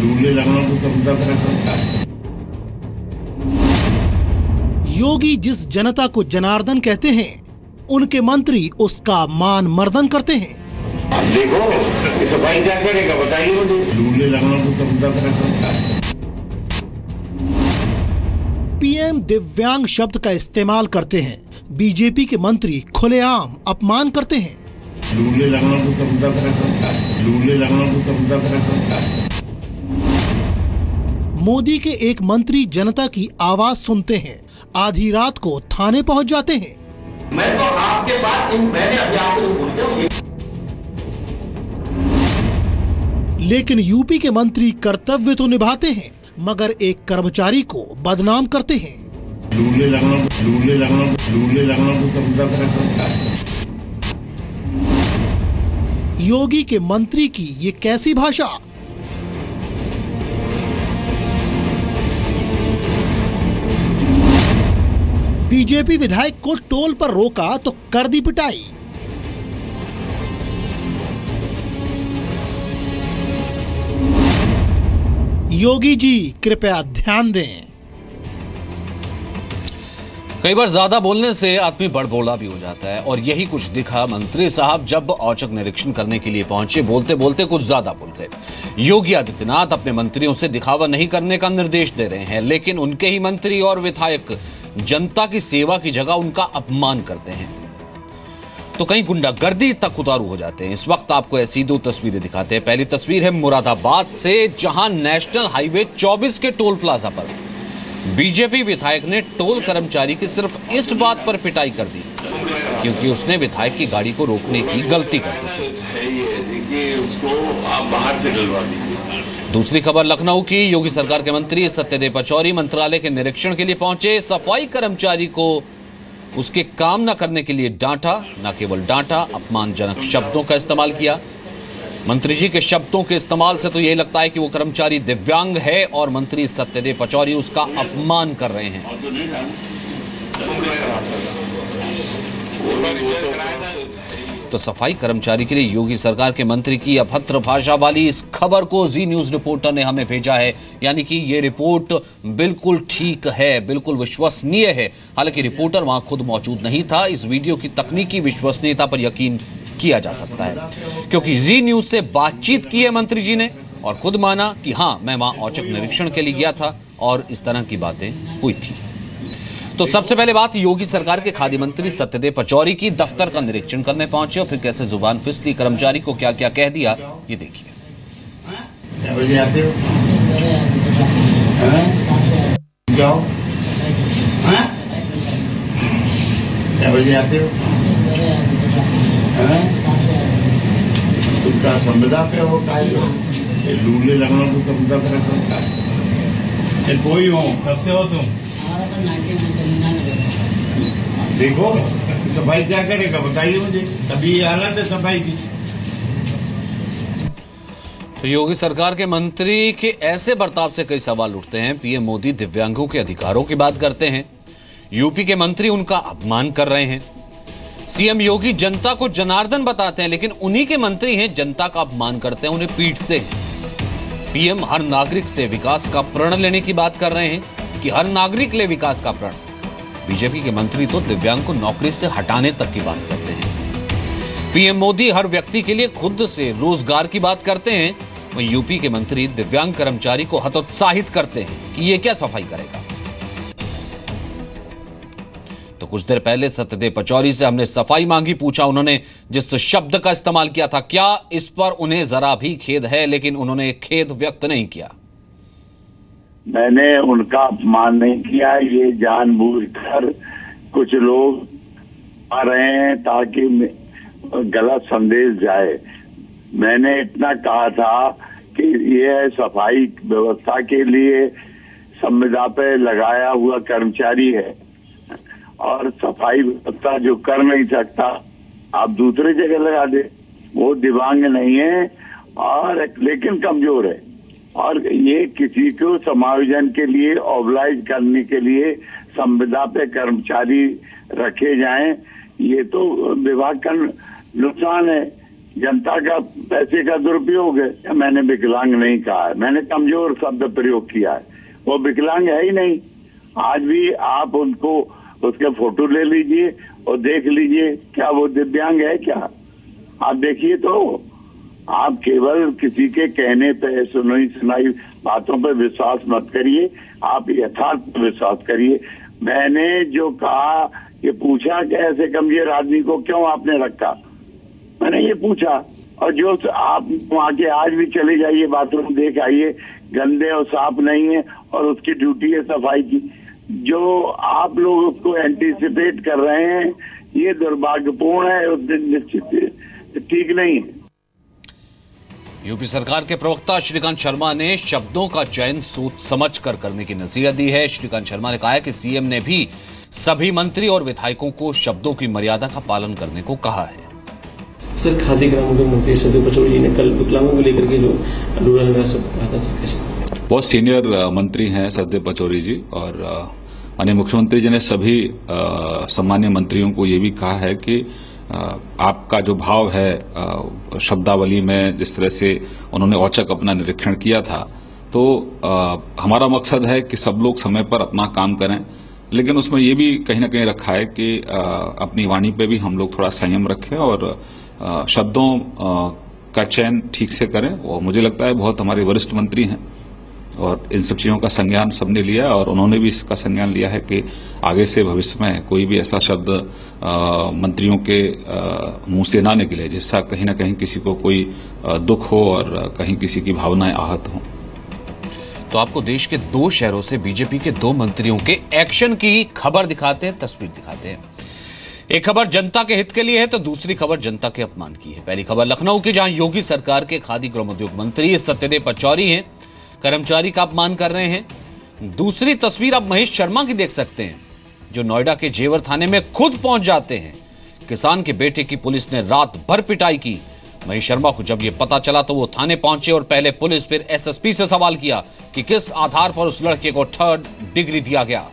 लूले लंगड़ों को संविदा पर रखा। योगी जिस जनता को जनार्दन कहते हैं, उनके मंत्री उसका मान मर्दन करते हैं। अब देखो कि सफाई क्या करेगा बताइए मुझे। लूले लंगड़ों को संविदा पर रखा। पीएम दिव्यांग शब्द का इस्तेमाल करते हैं, बीजेपी के मंत्री खुलेआम अपमान करते हैं। लूले लंगड़ों को संविदा पर रखा। लूले लंगड़ों को संविदा पर रखा। मोदी के एक मंत्री जनता की आवाज सुनते हैं, आधी रात को थाने पहुंच जाते हैं। मैं तो आपके पास मैंने अभी आपको फोन किया। लेकिन यूपी के मंत्री कर्तव्य तो निभाते हैं, मगर एक कर्मचारी को बदनाम करते हैं। लूले लंगड़ों को संविदा पर रखा। योगी के मंत्री की ये कैसी भाषा? बीजेपी विधायक को टोल पर रोका तो कर दी पिटाई। योगी जी कृपया ध्यान दें। कई बार ज्यादा बोलने से आदमी बड़बोला भी हो जाता है, और यही कुछ दिखा। मंत्री साहब जब औचक निरीक्षण करने के लिए पहुंचे, बोलते बोलते कुछ ज्यादा बोल गए। योगी आदित्यनाथ अपने मंत्रियों से दिखावा नहीं करने का निर्देश दे रहे हैं, लेकिन उनके ही मंत्री और विधायक जनता की सेवा की जगह उनका अपमान करते हैं, तो कहीं गुंडागर्दी तक उतारू हो जाते हैं। इस वक्त आपको ऐसी दो तस्वीरें दिखाते हैं। पहली तस्वीर है मुरादाबाद से, जहां नेशनल हाईवे 24 के टोल प्लाजा पर बीजेपी विधायक ने टोल कर्मचारी की सिर्फ इस बात पर पिटाई कर दी क्योंकि उसने विधायक की गाड़ी को रोकने की गलती कर दी। उसको आप बाहर से डलवा दीजिए। दूसरी खबर लखनऊ की। योगी सरकार के मंत्री सत्यदेव पचौरी मंत्रालय के निरीक्षण के लिए पहुंचे। सफाई कर्मचारी को उसके काम न करने के लिए डांटा, न केवल डांटा, अपमानजनक शब्दों का इस्तेमाल किया। मंत्री जी के शब्दों के इस्तेमाल से तो यही लगता है कि वो कर्मचारी दिव्यांग है और मंत्री सत्यदेव पचौरी उसका अपमान कर रहे हैं। तो सफाई कर्मचारी के लिए योगी सरकार के मंत्री की अभद्र भाषा वाली इस खबर को जी न्यूज रिपोर्टर ने हमें भेजा है, यानी कि ये रिपोर्ट बिल्कुल ठीक है, बिल्कुल विश्वसनीय है। हालांकि रिपोर्टर वहां खुद मौजूद नहीं था। इस वीडियो की तकनीकी विश्वसनीयता पर यकीन किया जा सकता है क्योंकि जी न्यूज से बातचीत की है मंत्री जी ने और खुद माना कि हां, मैं वहां औचक निरीक्षण के लिए गया था और इस तरह की बातें हुई थी। तो सबसे पहले बात योगी सरकार के खाद्य मंत्री सत्यदेव पचौरी की दफ्तर का निरीक्षण करने पहुंचे और फिर कैसे जुबान फिसली, कर्मचारी को क्या क्या कह दिया, ये देखिए। क्या बजे आते हो? जाओ। क्या बजे आते हो? तुमका संविदा पे हो? लूले लंगड़ों को संविदा पे रखो। कोई हो, कब से हो तुम? देखो सफाई क्या करेगा बताइए मुझे। तभी ये हालत है सफाई की। तो योगी सरकार के मंत्री के ऐसे बर्ताव से कई सवाल उठते हैं। पीएम मोदी दिव्यांगों के अधिकारों की बात करते हैं, यूपी के मंत्री उनका अपमान कर रहे हैं। सीएम योगी जनता को जनार्दन बताते हैं, लेकिन उन्हीं के मंत्री हैं जनता का अपमान करते हैं, उन्हें पीटते हैं। पीएम हर नागरिक से विकास का प्रण लेने की बात कर रहे हैं कि हर नागरिक ले विकास का प्रण। बीजेपी के मंत्री तो दिव्यांग को नौकरी से हटाने तक की बात करते हैं। पीएम मोदी हर व्यक्ति के लिए खुद से रोजगार की बात करते हैं, वहीं यूपी के मंत्री दिव्यांग कर्मचारी को हतोत्साहित करते हैं कि ये क्या सफाई करेगा। तो कुछ देर पहले सत्यदेव पचौरी से हमने सफाई मांगी, पूछा उन्होंने जिस शब्द का इस्तेमाल किया था क्या इस पर उन्हें जरा भी खेद है, लेकिन उन्होंने खेद व्यक्त नहीं किया। मैंने उनका अपमान नहीं किया, ये जानबूझकर कुछ लोग आ रहे हैं ताकि गलत संदेश जाए। मैंने इतना कहा था कि ये सफाई व्यवस्था के लिए संविदा पे लगाया हुआ कर्मचारी है और सफाई व्यवस्था जो कर नहीं सकता आप दूसरे जगह लगा दे। वो दिव्यांग नहीं है और लेकिन कमजोर है, और ये किसी को समायोजन के लिए ऑब्लाइज करने के लिए संविदा पे कर्मचारी रखे जाएं, ये तो विभाग का नुकसान है। जनता का पैसे का दुरुपयोग है। मैंने विकलांग नहीं कहा है, मैंने कमजोर शब्द प्रयोग किया है। वो विकलांग है ही नहीं। आज भी आप उनको उसके फोटो ले लीजिए और देख लीजिए, क्या वो दिव्यांग है क्या? आप देखिए तो। आप केवल किसी के कहने पे, सुनाई सुनाई बातों पे विश्वास मत करिए, आप यथार्थ पर विश्वास करिए। मैंने जो कहा, ये पूछा कि ऐसे कमजोर आदमी को क्यों आपने रखा, मैंने ये पूछा। और जो आप वहां के आज भी चले जाइए, बाथरूम देख आइए, गंदे और साफ नहीं है, और उसकी ड्यूटी है सफाई की। जो आप लोग उसको एंटीसिपेट कर रहे हैं, ये दुर्भाग्यपूर्ण है, उस दिन निश्चित ठीक नहीं है। यूपी सरकार के प्रवक्ता श्रीकांत शर्मा ने शब्दों का चयन सोच समझ कर करने की नसीहत दी है। श्रीकांत शर्मा ने कहा है कि सीएम ने भी सभी मंत्री और विधायकों को शब्दों की मर्यादा का पालन करने को कहा है। सर, खादी ग्रामोद्योग मंत्री सत्यदेव पचौरी जी ने कल विकलांगों को लेकर के जो रूरल में सब कहा था, सर कैसे? बहुत सीनियर मंत्री हैं सत्यदेव पचौरी जी, और माननीय मुख्यमंत्री जी ने सभी सम्मान्य मंत्रियों को ये भी कहा है कि आपका जो भाव है शब्दावली में, जिस तरह से उन्होंने औचक अपना निरीक्षण किया था, तो हमारा मकसद है कि सब लोग समय पर अपना काम करें, लेकिन उसमें ये भी कहीं ना कहीं रखा है कि अपनी वाणी पे भी हम लोग थोड़ा संयम रखें और शब्दों का चयन ठीक से करें। और मुझे लगता है बहुत हमारे वरिष्ठ मंत्री हैं और इन सब चीज़ों का संज्ञान सबने लिया, और उन्होंने भी इसका संज्ञान लिया है कि आगे से भविष्य में कोई भी ऐसा शब्द मंत्रियों के मुंह से ना निकले जिससे कहीं ना कहीं किसी को कोई दुख हो और कहीं किसी की भावनाएं आहत हों। तो आपको देश के 2 शहरों से बीजेपी के 2 मंत्रियों के एक्शन की खबर दिखाते हैं, तस्वीर दिखाते हैं। एक खबर जनता के हित के लिए है तो दूसरी खबर जनता के अपमान की है। पहली खबर लखनऊ की, जहां योगी सरकार के खादी ग्रामोद्योग मंत्री सत्यदेव पचौरी हैं, कर्मचारी का अपमान कर रहे हैं। दूसरी तस्वीर आप महेश शर्मा की देख सकते हैं, जो नोएडा के जेवर थाने में खुद पहुंच जाते हैं। किसान के बेटे की पुलिस ने रात भर पिटाई की। महेश शर्मा को जब यह पता चला तो वो थाने पहुंचे और पहले पुलिस फिर एसएसपी से सवाल किया कि किस आधार पर उस लड़के को 3rd डिग्री दिया गया।